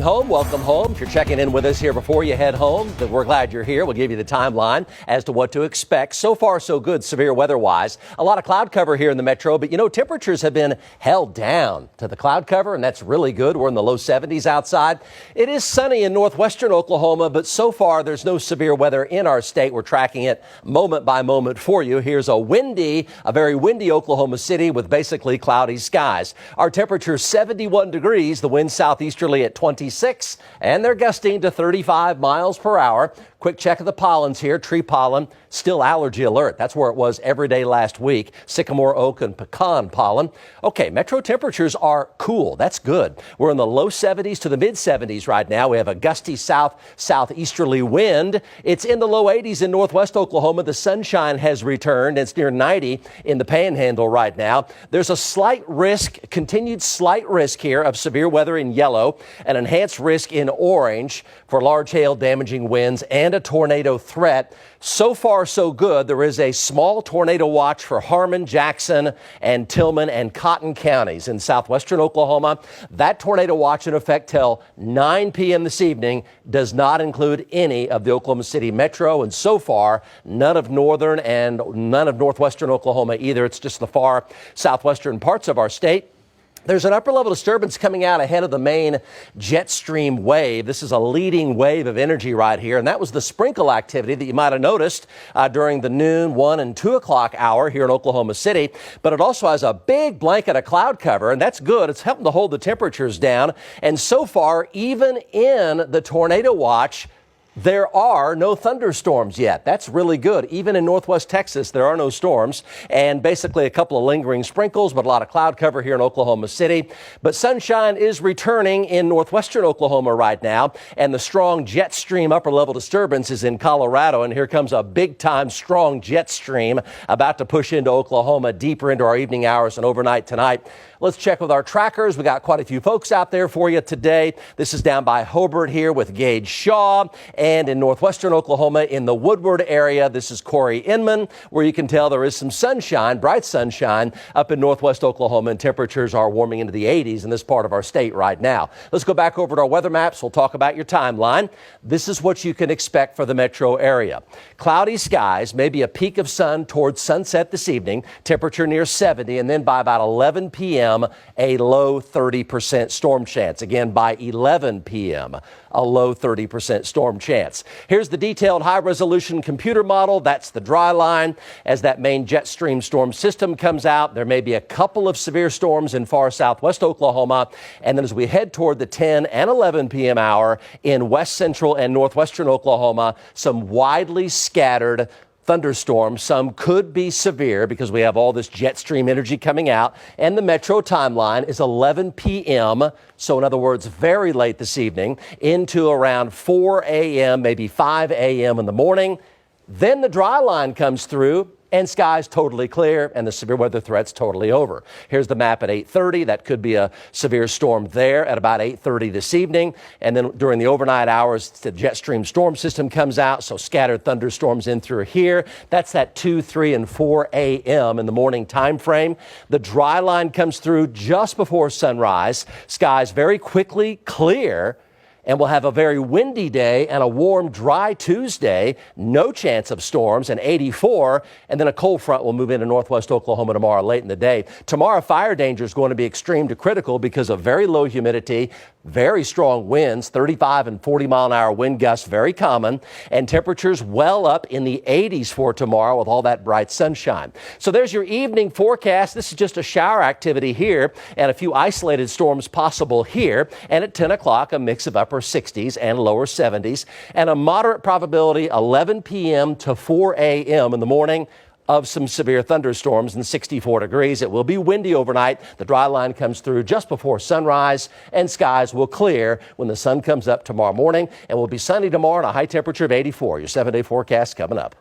home, welcome home. If you're checking in with us here before you head home, then we're glad you're here. We'll give you the timeline as to what to expect. So far, so good, severe weather-wise. A lot of cloud cover here in the metro, but temperatures have been held down to the cloud cover, and that's really good. We're in the low 70s outside. It is sunny in northwestern Oklahoma, but so far there's no severe weather in our state. We're tracking it moment by moment for you. Here's a very windy Oklahoma City with basically cloudy skies. Our temperature 71 degrees, the wind southeasterly at 26, and they're gusting to 35 miles per hour. Quick check of the pollens here. Tree pollen, still allergy alert. That's where it was every day last week. Sycamore, oak, and pecan pollen. Okay, metro temperatures are cool. That's good. We're in the low 70s to the mid 70s right now. We have a gusty southeasterly wind. It's in the low 80s in northwest Oklahoma. The sunshine has returned. It's near 90 in the panhandle right now. There's a continued slight risk here of severe weather in yellow, an enhanced risk in orange for large hail damaging winds and a tornado threat. So far, so good. There is a small tornado watch for Harmon, Jackson, and Tillman and Cotton counties in southwestern Oklahoma. That tornado watch in effect till 9 p.m. this evening does not include any of the Oklahoma City metro, and so far, none of northern and none of northwestern Oklahoma either. It's just the far southwestern parts of our state. There's an upper level disturbance coming out ahead of the main jet stream wave. This is a leading wave of energy right here, and that was the sprinkle activity that you might have noticed during the noon, 1 and 2 o'clock hour here in Oklahoma City. But it also has a big blanket of cloud cover, and that's good. It's helping to hold the temperatures down. And so far, even in the tornado watch, there are no thunderstorms yet. That's really good. Even in northwest Texas, there are no storms, and basically a couple of lingering sprinkles, but a lot of cloud cover here in Oklahoma City. But sunshine is returning in northwestern Oklahoma right now, and the strong jet stream upper level disturbance is in Colorado, and here comes a big time strong jet stream about to push into Oklahoma deeper into our evening hours and overnight tonight. Let's check with our trackers. We got quite a few folks out there for you today. This is down by Hobart here with Gage Shaw, and in northwestern Oklahoma in the Woodward area, this is Corey Inman, where you can tell there is some sunshine, bright sunshine up in northwest Oklahoma, and temperatures are warming into the 80s in this part of our state right now. Let's go back over to our weather maps. We'll talk about your timeline. This is what you can expect for the metro area. Cloudy skies, maybe a peak of sun towards sunset this evening, temperature near 70, and then by about 11 p.m., a low 30% storm chance. Again, by 11 p.m., a low 30% storm chance. Here's the detailed high-resolution computer model. That's the dry line. As that main jet stream storm system comes out, there may be a couple of severe storms in far southwest Oklahoma. And then as we head toward the 10 and 11 p.m. hour in west central and northwestern Oklahoma, some widely scattered thunderstorms. Some could be severe because we have all this jet stream energy coming out, and the metro timeline is 11 p.m. So in other words, very late this evening into around 4 a.m., maybe 5 a.m. in the morning. Then the dry line comes through, and skies totally clear, and the severe weather threat's totally over. Here's the map at 8:30. That could be a severe storm there at about 8:30 this evening. And then during the overnight hours, the jet stream storm system comes out, so scattered thunderstorms in through here. That's at 2, 3, and 4 a.m. in the morning time frame. The dry line comes through just before sunrise. Skies very quickly clear, and we'll have a very windy day and a warm, dry Tuesday. No chance of storms, and 84. And then a cold front will move into northwest Oklahoma tomorrow late in the day. Tomorrow, fire danger is going to be extreme to critical because of very low humidity, very strong winds, 35 and 40 mile an hour wind gusts, very common, and temperatures well up in the 80s for tomorrow with all that bright sunshine. So there's your evening forecast. This is just a shower activity here and a few isolated storms possible here. And at 10 o'clock, a mix of upper 60s and lower 70s, and a moderate probability 11 p.m. to 4 a.m. in the morning of some severe thunderstorms and 64 degrees. It will be windy overnight. The dry line comes through just before sunrise, and skies will clear when the sun comes up tomorrow morning, and will be sunny tomorrow and a high temperature of 84. Your 7-day forecast coming up.